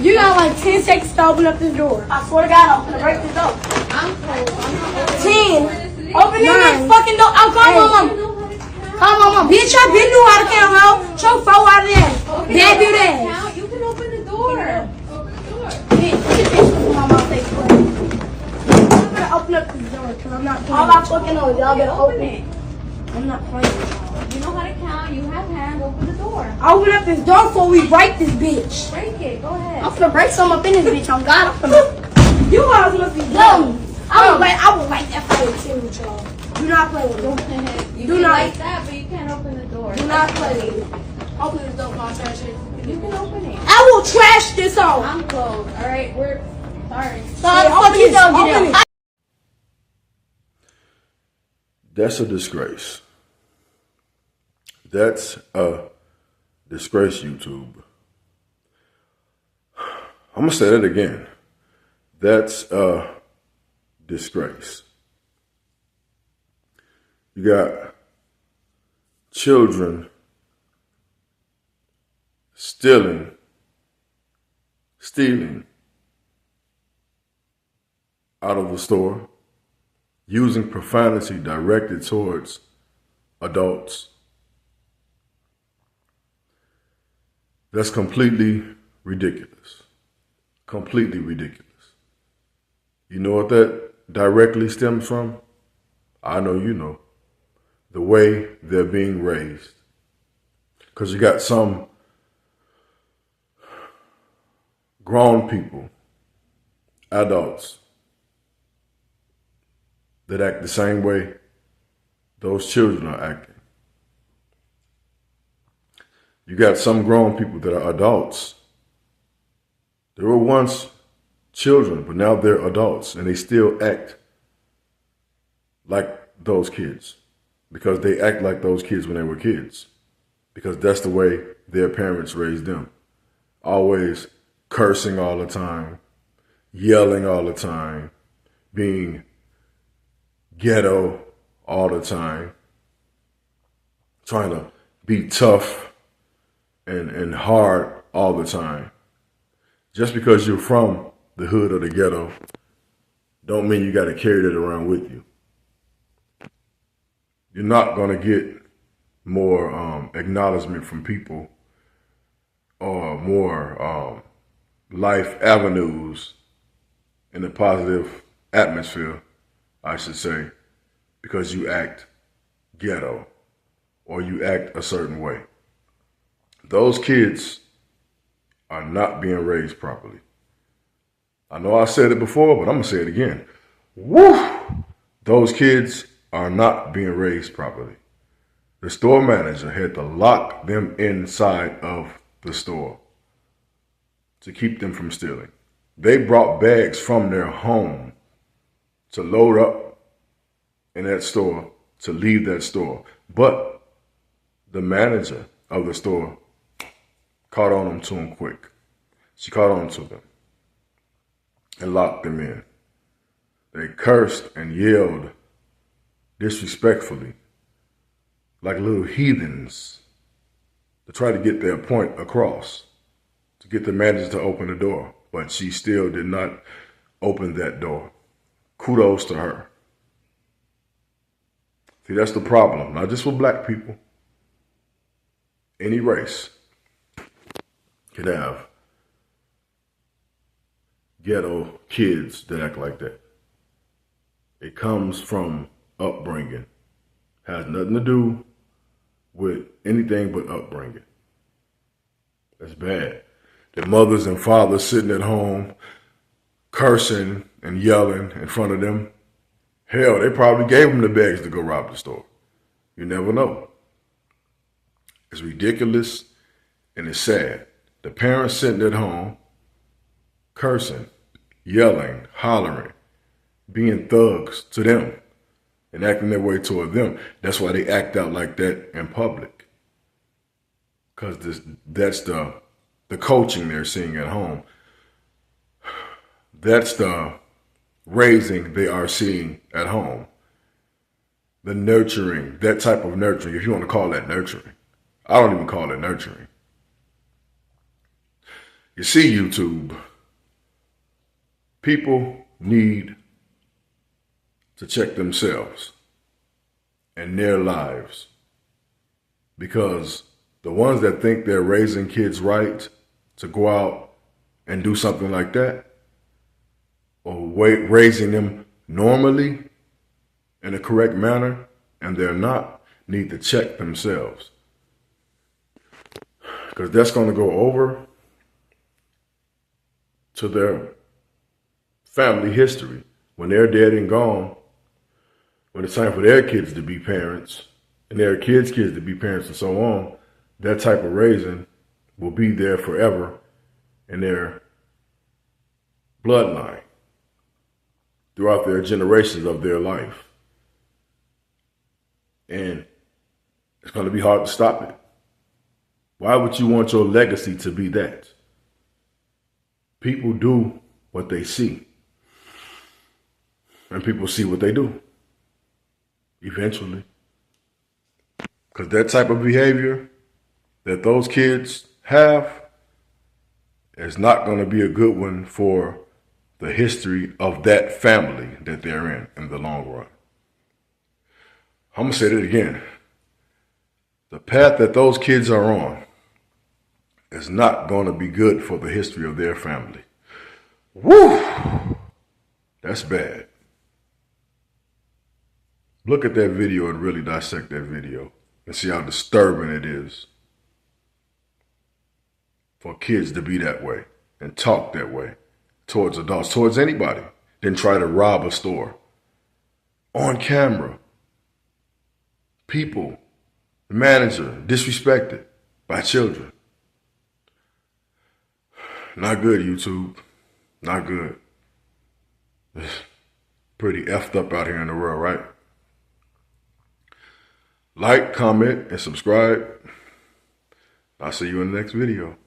You got like 10 seconds to open up this door. I swear to God, I'm gonna break this up. I'm cold. 10. Open this fucking door. Oh, come on, mom. Come on, mom. Bitch, I been knew how to count, ho. Show 4 out of that. Dad do that. You can open the door. Bitch, my mom say swear. I'm gonna open up this door because I'm not All playing. I fucking know is y'all better open it. I'm not playing with y'all. You know how to count. You have hands. Open the door. Open up this door before we break this bitch. Break it. Go ahead. I'm finna break some up in this bitch. On God, I'm finna. You guys must be Dumb. dumb. I would like that fight too with y'all. Do not play with me. You Do can not- like that, but you can't open the door. Do not play with me. Open this door, my trash shit. You can open it. I will trash this off. I'm closed. All right, we're sorry. Sorry, Yeah, fuck open you, this, don't open get it. out. That's a disgrace. That's a disgrace, YouTube. I'm going to say that again. That's a disgrace. You got children stealing out of the store, using profanity directed towards adults. That's completely ridiculous. Completely ridiculous. You know what that directly stems from? I know you know. The way they're being raised. Because you got some grown people, adults, that act the same way those children are acting. You got some grown people that are adults. They were once children, but now they're adults, and they still act like those kids because they act like those kids when they were kids because that's the way their parents raised them. Always cursing all the time, yelling all the time, being ghetto all the time, trying to be tough and hard all the time. Just because you're from the hood or the ghetto don't mean you got to carry that around with you. You're not going to get more acknowledgement from people or more life avenues in a positive atmosphere, I should say, because you act ghetto or you act a certain way. Those kids are not being raised properly. I know I said it before, but I'm going to say it again. Woo! Those kids are not being raised properly. The store manager had to lock them inside of the store to keep them from stealing. They brought bags from their home to load up in that store, to leave that store. But the manager of the store caught on to them quick. She caught on to them and locked them in. They cursed and yelled disrespectfully like little heathens to try to get their point across, to get the manager to open the door. But she still did not open that door. Kudos to her. See, that's the problem. Not just for black people. Any race could have ghetto kids that act like that. It comes from upbringing. Has nothing to do with anything but upbringing. That's bad. The mothers and fathers sitting at home cursing and yelling in front of them. Hell, they probably gave them the bags to go rob the store. You never know. It's ridiculous and it's sad. The parents sitting at home cursing, yelling, hollering, being thugs to them and acting their way toward them. That's why they act out like that in public. Because that's the coaching they're seeing at home. That's the raising they are seeing at home. The nurturing, that type of nurturing, if you want to call that nurturing. I don't even call it nurturing. You see, YouTube, people need to check themselves and their lives, because the ones that think they're raising kids right to go out and do something like that, or raising them normally in a correct manner, and they're not, need to check themselves. Because that's going to go over to their family history. When they're dead and gone, when it's time for their kids to be parents, and their kids' kids to be parents and so on, that type of raising will be there forever in their bloodline throughout their generations of their life. And it's going to be hard to stop it. Why would you want your legacy to be that? People do what they see. And people see what they do. Eventually. Because that type of behavior that those kids have is not going to be a good one for the history of that family that they're in the long run. I'm going to say that again. The path that those kids are on is not going to be good for the history of their family. Woo! That's bad. Look at that video and really dissect that video and see how disturbing it is for kids to be that way and talk that way towards adults, towards anybody, then try to rob a store on camera. People, the manager, disrespected by children. Not good, YouTube. Not good. Pretty effed up out here in the world, right? Like, comment, and subscribe. I'll see you in the next video.